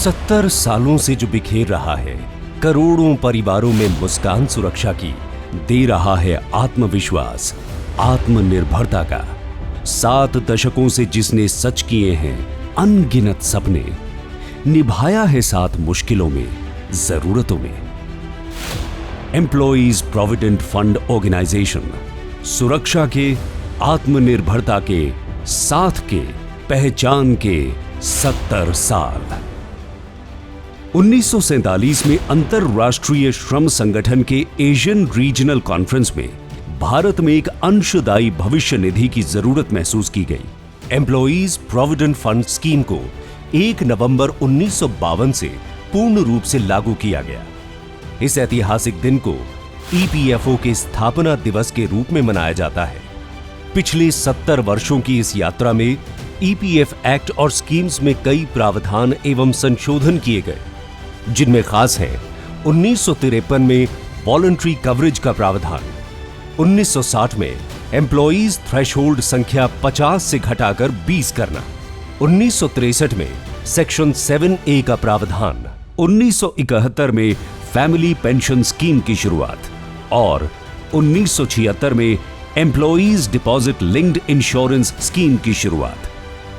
70 सालों से जो बिखेर रहा है करोड़ों परिवारों में मुस्कान सुरक्षा की, दे रहा है आत्मविश्वास, आत्मनिर्भरता का। 7 दशकों से जिसने सच किए हैं अनगिनत सपने, निभाया है साथ मुश्किलों में, जरूरतों में। एम्प्लॉइज प्रोविडेंट फंड ऑर्गेनाइजेशन, सुरक्षा के, आत्मनिर्भरता के, साथ के, पहचान के 70 साल। 1947 में अंतरराष्ट्रीय श्रम संगठन के एशियन रीजनल कॉन्फ्रेंस में भारत में एक अंशदायी भविष्य निधि की जरूरत महसूस की गई। एम्प्लॉइज प्रोविडेंट फंड स्कीम को 1 नवंबर 1952 से पूर्ण रूप से लागू किया गया। इस ऐतिहासिक दिन को ईपीएफओ के स्थापना दिवस के रूप में मनाया जाता है। पिछले 70 वर्षों की इस यात्रा में ईपीएफ एक्ट और स्कीम्स में कई प्रावधान एवं संशोधन किए गए, जिनमें खास है 1953 में वॉलंटरी कवरेज का प्रावधान, 1960 में एम्प्लॉइज थ्रेशोल्ड संख्या 50 से घटाकर 20 करना, 1963 में सेक्शन 7A का प्रावधान, 1971 में फैमिली पेंशन स्कीम की शुरुआत और 1976 में employees deposit linked insurance scheme की शुरुआत।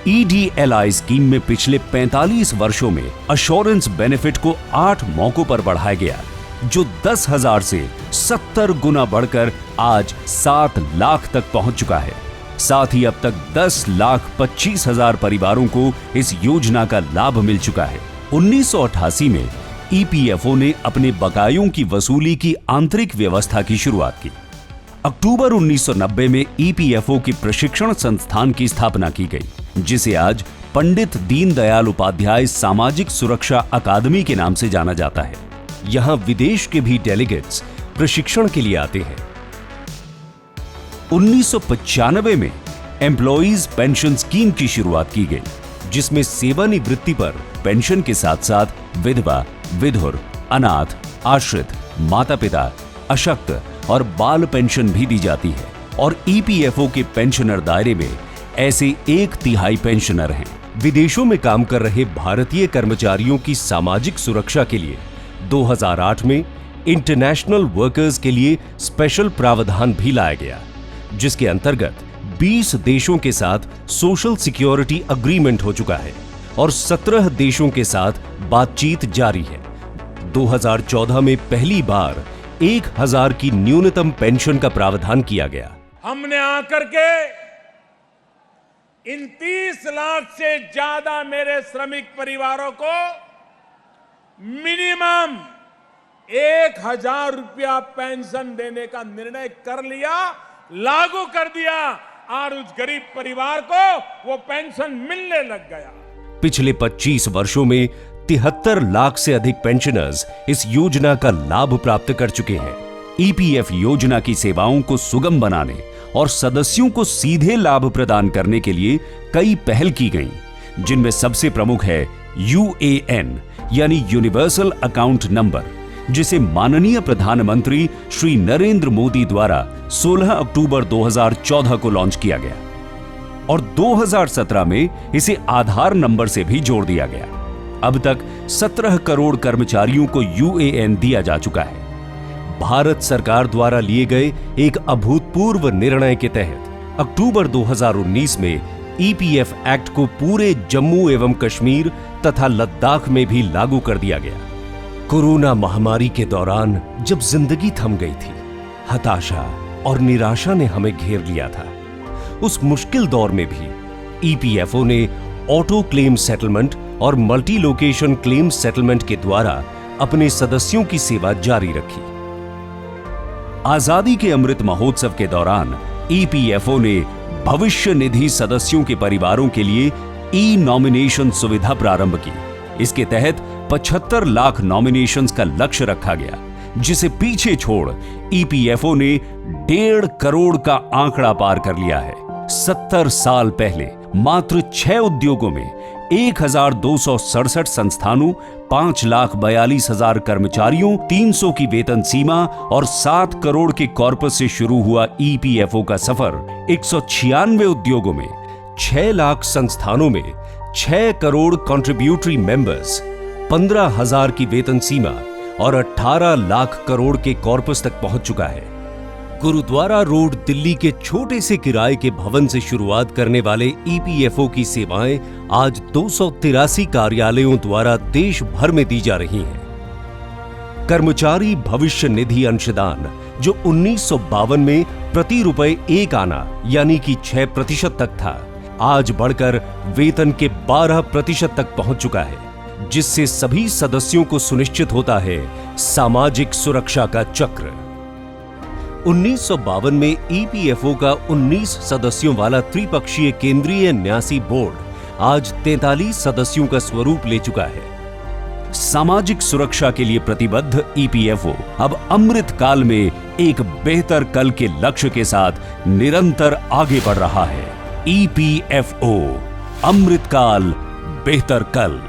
ईडीएलआई स्कीम में पिछले 45 वर्षों में अश्योरेंस बेनिफिट को 8 मौकों पर बढ़ाया गया, जो 10,000 से 70 गुना बढ़कर आज 7 लाख तक पहुंच चुका है। साथ ही अब तक 10,25,000 परिवारों को इस योजना का लाभ मिल चुका है। 1988 में ईपीएफओ ने अपने बकायों की वसूली की आंतरिक व्यवस्था की शुरुआत की। अक्टूबर 1990 में ईपीएफओ की प्रशिक्षण संस्थान की स्थापना की गई, जिसे आज पंडित दीनदयाल उपाध्याय सामाजिक सुरक्षा अकादमी के नाम से जाना जाता है। यहां विदेश के भी डेलीगेट्स प्रशिक्षण के लिए आते हैं। 1995 में एम्प्लॉइज पेंशन स्कीम की शुरुआत की गई, जिसमें सेवानिवृत्ति पर पेंशन के साथ साथ विधवा, विधुर, अनाथ, आश्रित, माता पिता, अशक्त और बाल पेंशन भी दी जाती है। और ईपीएफओ के पेंशनर दायरे में ऐसे 1/3 पेंशनर हैं। विदेशों में काम कर रहे भारतीय कर्मचारियों की सामाजिक सुरक्षा के लिए 2008 में इंटरनेशनल वर्कर्स के लिए स्पेशल प्रावधान भी लाया गया, जिसके अंतर्गत 20 देशों के साथ सोशल सिक्योरिटी अग्रीमेंट हो चुका है और 17 देशों के साथ बातचीत जारी है। 2014 में पहली बार 1,000 की न्यूनतम पेंशन का प्रावधान किया गया। हमने आकर के इन 30 लाख से ज्यादा मेरे श्रमिक परिवारों को मिनिमम 1,000 रुपया पेंशन देने का निर्णय कर लिया, लागू कर दिया और उस गरीब परिवार को वो पेंशन मिलने लग गया। पिछले 25 वर्षों में 73 लाख से अधिक पेंशनर्स इस योजना का लाभ प्राप्त कर चुके हैं। ईपीएफ योजना की सेवाओं को सुगम बनाने और सदस्यों को सीधे लाभ प्रदान करने के लिए कई पहल की गईं, जिनमें सबसे प्रमुख है यूएएन यानी यूनिवर्सल अकाउंट नंबर, जिसे माननीय प्रधानमंत्री श्री नरेंद्र मोदी द्वारा 16 अक्टूबर 2014 को लॉन्च किया गया और 2017 में इसे आधार नंबर से भी जोड़ दिया गया। अब तक 17 करोड़ कर्मचारियों को यूएएन दिया जा चुका है। भारत सरकार द्वारा लिए गए एक अभूतपूर्व निर्णय के तहत अक्टूबर 2019 में ईपीएफ एक्ट को पूरे जम्मू एवं कश्मीर तथा लद्दाख में भी लागू कर दिया गया। कोरोना महामारी के दौरान जब जिंदगी थम गई थी, हताशा और निराशा ने हमें घेर लिया था। उस मुश्किल दौर में भी ईपीएफओ ने ऑटो क्लेम सेटलमेंट और मल्टी लोकेशन क्लेम सेटलमेंट के द्वारा अपने सदस्यों की सेवा जारी रखी। आजादी के अमृत महोत्सव के दौरान ईपीएफओ ने भविष्य निधि सदस्यों के परिवारों के लिए ई नॉमिनेशन सुविधा प्रारंभ की। इसके तहत 75 लाख नॉमिनेशंस का लक्ष्य रखा गया, जिसे पीछे छोड़ ईपीएफओ ने 1.5 करोड़ का आंकड़ा पार कर लिया है। 70 साल पहले मात्र 6 उद्योगों में 1,267 संस्थानों, 5,42,000 कर्मचारियों, 300 की वेतन सीमा और 7 करोड़ के कॉर्पस से शुरू हुआ ईपीएफओ का सफर 196 उद्योगों में, 6 लाख संस्थानों में 6 करोड़ कंट्रीब्यूटरी मेंबर्स, 15,000 की वेतन सीमा और 18 लाख करोड़ के कॉर्पस तक पहुंच चुका है। गुरुद्वारा रोड दिल्ली के छोटे से किराए के भवन से शुरुआत करने वाले ईपीएफओ की सेवाएं आज 283 कार्यालयों द्वारा देश भर में दी जा रही हैं। कर्मचारी भविष्य निधि अंशदान जो 1952 में प्रति रुपए 1 आना यानी कि 6% तक था, आज बढ़कर वेतन के 12% तक पहुंच चुका है, जिससे सभी सदस्यों को सुनिश्चित होता है सामाजिक सुरक्षा का चक्र। 1952 में ईपीएफओ का 19 सदस्यों वाला त्रिपक्षीय केंद्रीय न्यासी बोर्ड आज 43 सदस्यों का स्वरूप ले चुका है। सामाजिक सुरक्षा के लिए प्रतिबद्ध ईपीएफओ अब अमृत काल में एक बेहतर कल के लक्ष्य के साथ निरंतर आगे बढ़ रहा है। ईपीएफओ, अमृत काल, बेहतर कल।